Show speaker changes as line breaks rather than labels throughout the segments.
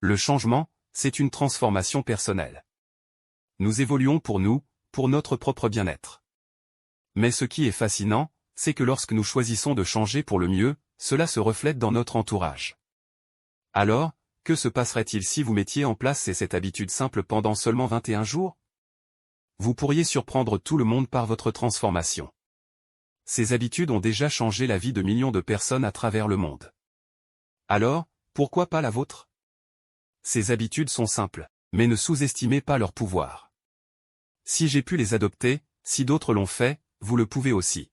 Le changement, c'est une transformation personnelle. Nous évoluons pour nous, pour notre propre bien-être. Mais ce qui est fascinant, c'est que lorsque nous choisissons de changer pour le mieux, cela se reflète dans notre entourage. Alors, que se passerait-il si vous mettiez en place cette habitude simple pendant seulement 21 jours? Vous pourriez surprendre tout le monde par votre transformation. Ces habitudes ont déjà changé la vie de millions de personnes à travers le monde. Alors, pourquoi pas la vôtre? Ces habitudes sont simples, mais ne sous-estimez pas leur pouvoir. Si j'ai pu les adopter, si d'autres l'ont fait, vous le pouvez aussi.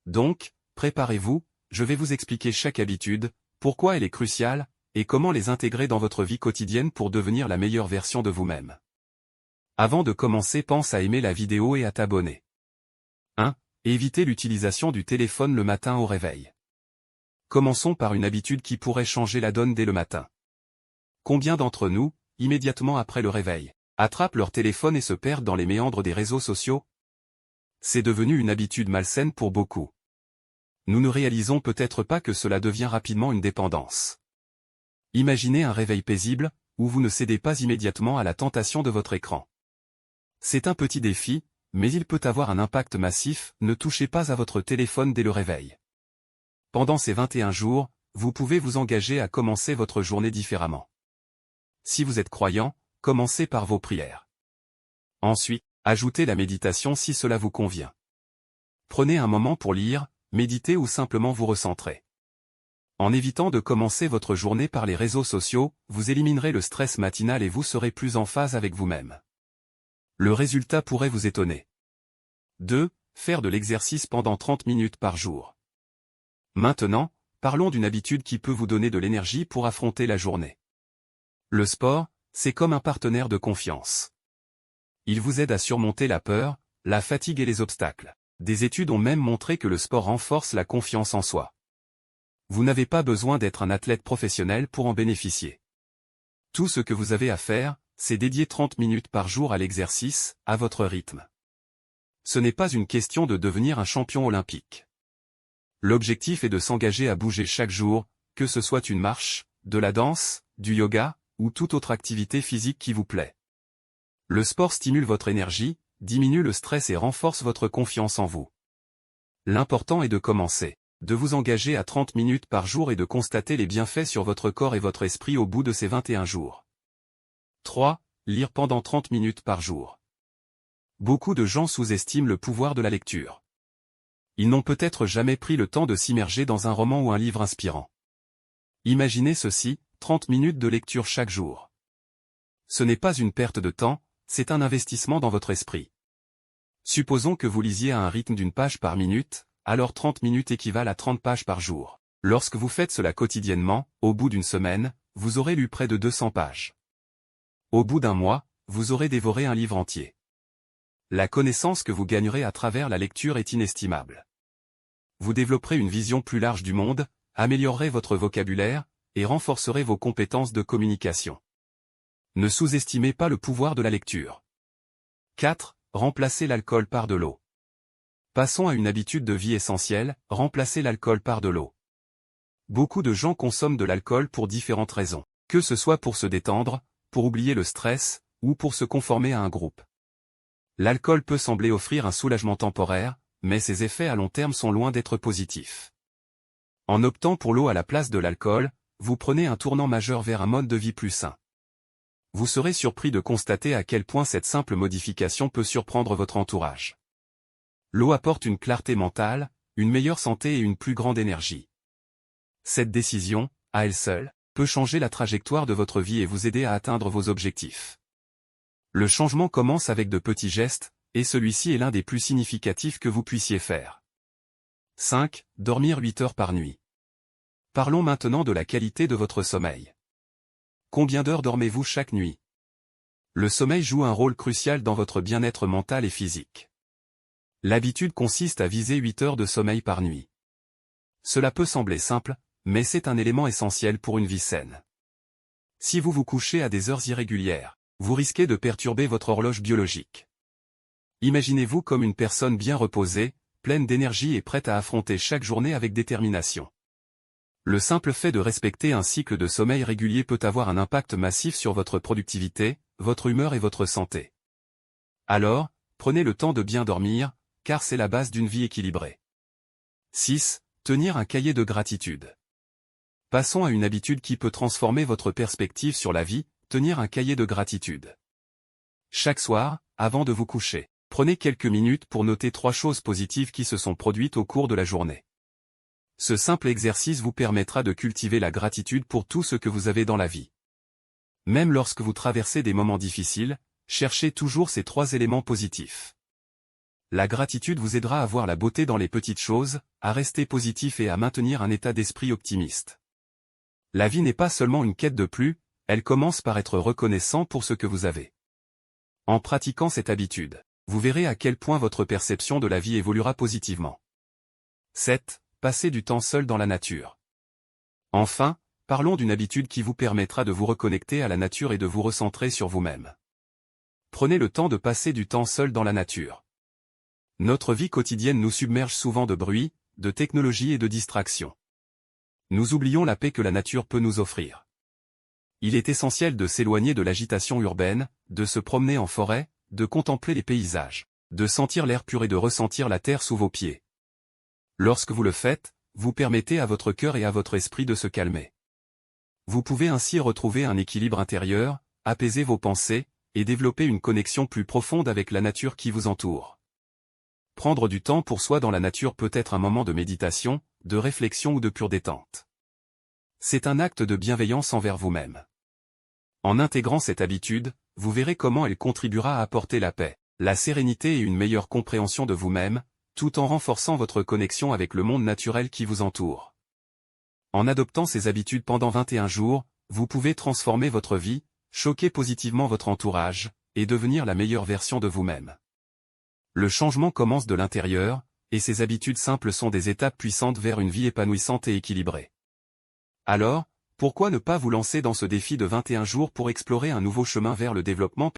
Donc, préparez-vous, je vais vous expliquer chaque habitude, pourquoi elle est cruciale, et comment les intégrer dans votre vie quotidienne pour devenir la meilleure version de vous-même. Avant de commencer, pense à aimer la vidéo et à t'abonner. 1. Évitez l'utilisation du téléphone le matin au réveil. Commençons par une habitude qui pourrait changer la donne dès le matin. Combien d'entre nous, immédiatement après le réveil, attrapent leur téléphone et se perdent dans les méandres des réseaux sociaux? C'est devenu une habitude malsaine pour beaucoup. Nous ne réalisons peut-être pas que cela devient rapidement une dépendance. Imaginez un réveil paisible, où vous ne cédez pas immédiatement à la tentation de votre écran. C'est un petit défi, mais il peut avoir un impact massif. Ne touchez pas à votre téléphone dès le réveil. Pendant ces 21 jours, vous pouvez vous engager à commencer votre journée différemment. Si vous êtes croyant, commencez par vos prières. Ensuite, ajoutez la méditation si cela vous convient. Prenez un moment pour lire, méditer ou simplement vous recentrer. En évitant de commencer votre journée par les réseaux sociaux, vous éliminerez le stress matinal et vous serez plus en phase avec vous-même. Le résultat pourrait vous étonner. 2. Faire de l'exercice pendant 30 minutes par jour. Maintenant, parlons d'une habitude qui peut vous donner de l'énergie pour affronter la journée. Le sport, c'est comme un partenaire de confiance. Il vous aide à surmonter la peur, la fatigue et les obstacles. Des études ont même montré que le sport renforce la confiance en soi. Vous n'avez pas besoin d'être un athlète professionnel pour en bénéficier. Tout ce que vous avez à faire, c'est dédier 30 minutes par jour à l'exercice, à votre rythme. Ce n'est pas une question de devenir un champion olympique. L'objectif est de s'engager à bouger chaque jour, que ce soit une marche, de la danse, du yoga, ou toute autre activité physique qui vous plaît. Le sport stimule votre énergie, diminue le stress et renforce votre confiance en vous. L'important est de commencer, de vous engager à 30 minutes par jour et de constater les bienfaits sur votre corps et votre esprit au bout de ces 21 jours. 3. Lire pendant 30 minutes par jour. Beaucoup de gens sous-estiment le pouvoir de la lecture. Ils n'ont peut-être jamais pris le temps de s'immerger dans un roman ou un livre inspirant. Imaginez ceci, 30 minutes de lecture chaque jour. Ce n'est pas une perte de temps, c'est un investissement dans votre esprit. Supposons que vous lisiez à un rythme d'une page par minute, alors 30 minutes équivalent à 30 pages par jour. Lorsque vous faites cela quotidiennement, au bout d'une semaine, vous aurez lu près de 200 pages. Au bout d'un mois, vous aurez dévoré un livre entier. La connaissance que vous gagnerez à travers la lecture est inestimable. Vous développerez une vision plus large du monde, améliorerez votre vocabulaire, et renforcerez vos compétences de communication. Ne sous-estimez pas le pouvoir de la lecture. 4. Remplacez l'alcool par de l'eau. Passons à une habitude de vie essentielle, remplacez l'alcool par de l'eau. Beaucoup de gens consomment de l'alcool pour différentes raisons, que ce soit pour se détendre, pour oublier le stress, ou pour se conformer à un groupe. L'alcool peut sembler offrir un soulagement temporaire, mais ses effets à long terme sont loin d'être positifs. En optant pour l'eau à la place de l'alcool, vous prenez un tournant majeur vers un mode de vie plus sain. Vous serez surpris de constater à quel point cette simple modification peut surprendre votre entourage. L'eau apporte une clarté mentale, une meilleure santé et une plus grande énergie. Cette décision, à elle seule, peut changer la trajectoire de votre vie et vous aider à atteindre vos objectifs. Le changement commence avec de petits gestes, et celui-ci est l'un des plus significatifs que vous puissiez faire. 5. Dormir 8 heures par nuit. Parlons maintenant de la qualité de votre sommeil. Combien d'heures dormez-vous chaque nuit? Le sommeil joue un rôle crucial dans votre bien-être mental et physique. L'habitude consiste à viser 8 heures de sommeil par nuit. Cela peut sembler simple, mais c'est un élément essentiel pour une vie saine. Si vous vous couchez à des heures irrégulières, vous risquez de perturber votre horloge biologique. Imaginez-vous comme une personne bien reposée, pleine d'énergie et prête à affronter chaque journée avec détermination. Le simple fait de respecter un cycle de sommeil régulier peut avoir un impact massif sur votre productivité, votre humeur et votre santé. Alors, prenez le temps de bien dormir, car c'est la base d'une vie équilibrée. 6. Tenir un cahier de gratitude. Passons à une habitude qui peut transformer votre perspective sur la vie, tenir un cahier de gratitude. Chaque soir, avant de vous coucher, prenez quelques minutes pour noter 3 choses positives qui se sont produites au cours de la journée. Ce simple exercice vous permettra de cultiver la gratitude pour tout ce que vous avez dans la vie. Même lorsque vous traversez des moments difficiles, cherchez toujours ces 3 éléments positifs. La gratitude vous aidera à voir la beauté dans les petites choses, à rester positif et à maintenir un état d'esprit optimiste. La vie n'est pas seulement une quête de plus, elle commence par être reconnaissant pour ce que vous avez. En pratiquant cette habitude, vous verrez à quel point votre perception de la vie évoluera positivement. 7. Passez du temps seul dans la nature. Enfin, parlons d'une habitude qui vous permettra de vous reconnecter à la nature et de vous recentrer sur vous-même. Prenez le temps de passer du temps seul dans la nature. Notre vie quotidienne nous submerge souvent de bruit, de technologie et de distractions. Nous oublions la paix que la nature peut nous offrir. Il est essentiel de s'éloigner de l'agitation urbaine, de se promener en forêt, de contempler les paysages, de sentir l'air pur et de ressentir la terre sous vos pieds. Lorsque vous le faites, vous permettez à votre cœur et à votre esprit de se calmer. Vous pouvez ainsi retrouver un équilibre intérieur, apaiser vos pensées, et développer une connexion plus profonde avec la nature qui vous entoure. Prendre du temps pour soi dans la nature peut être un moment de méditation, de réflexion ou de pure détente. C'est un acte de bienveillance envers vous-même. En intégrant cette habitude, vous verrez comment elle contribuera à apporter la paix, la sérénité et une meilleure compréhension de vous-même, tout en renforçant votre connexion avec le monde naturel qui vous entoure. En adoptant ces habitudes pendant 21 jours, vous pouvez transformer votre vie, choquer positivement votre entourage, et devenir la meilleure version de vous-même. Le changement commence de l'intérieur, et ces habitudes simples sont des étapes puissantes vers une vie épanouissante et équilibrée. Alors, pourquoi ne pas vous lancer dans ce défi de 21 jours pour explorer un nouveau chemin vers le développement